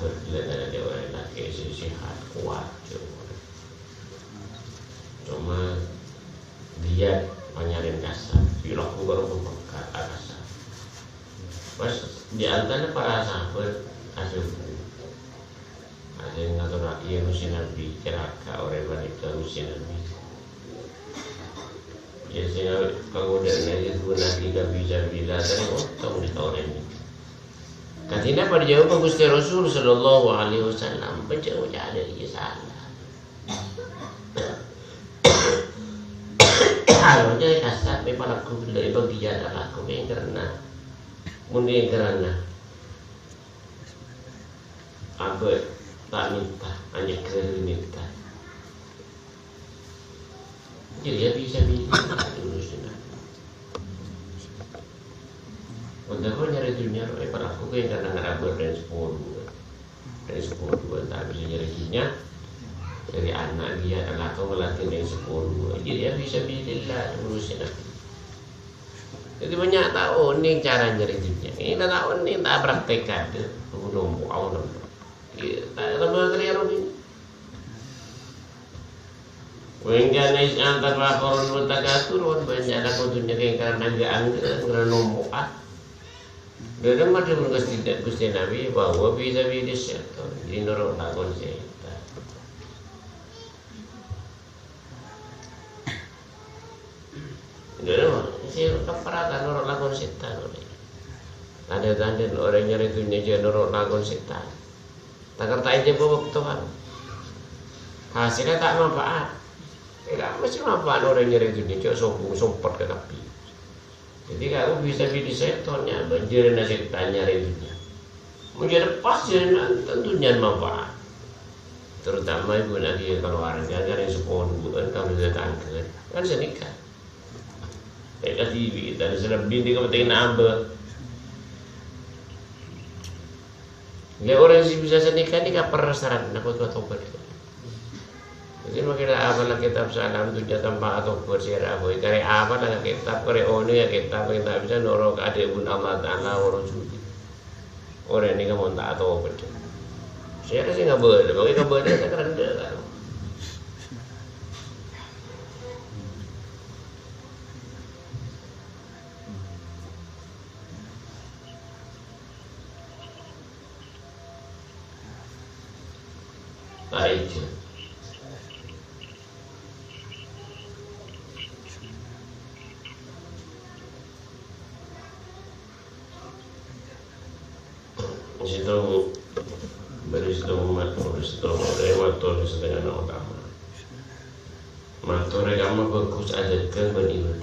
berjalan ada orang laki sehat kuat cuma dia penyarin kasar perilaku baru membengkak kasar pas di antara para sahabat hasil yang ngatur rakyat usia Nabi keraka orang wanita usia Nabi biasanya kemudian aja Nabi gak bisa bila tadi otong di tahun ini katanya pada jawab Gusti Rasul Sallallahu Alaihi Wasallam penjauh ada dia salah kalau jadi kasar memang aku dari bagian aku yang karena mungkin karena aku tak minta hanya minta jadi dia bisa minta dulu sudah untuk kau nyari dunia pada aku yang karena ngerabar dari 10 tak bisa nyarinya dari anak dia adalah kau melatih dari 10 jadi dia bisa pilihlah urusin aku jadi banyak tahun ni cara nyari dunia ini tahun ni tak praktekkan belum awal tak tahu kerja ini Wenggan is antar laporan mutakatur banyak ada kutunya karena dia angkat karena nombok Dalam ada Gusti Nabi bahwa bisa setan di neraka lakon setan. Dalam si keperatan neraka lakon setan ada tanda orang nyari dunia jadi neraka lakon setan. Tak kertain je bawa Tuhan. Hasilnya tak manfaat. Tidak mesti manfaat orang nyari dunia cuma sombong sompot ke api. Jadi kamu bisa pilih setonnya, banjir setan nyari dunia. Menjadi pas tentunya manfaat. Terutama ibu nanti keluarga dari sepuluh bukan kamu sudah tangkap kan senikah. Kayak TV dan sudah binti kamu tinggal nambah. Ya orang yang bisa senikah ini gak pernah saran aku tuh tobat. Jadi makin apa lah kitab salam tujuh tanpa atau bersirah boy kare apa lah kitab kare ono ya kitab kita bisa norok ada pun Allah Taala warasuli. Orang ini kamu tak tahu betul. Saya sih nggak boleh, bagi nggak boleh saya keren deh kan. Baik. Situ berisitu matur setengah nama. Matur agama bagus aja kan beribadah.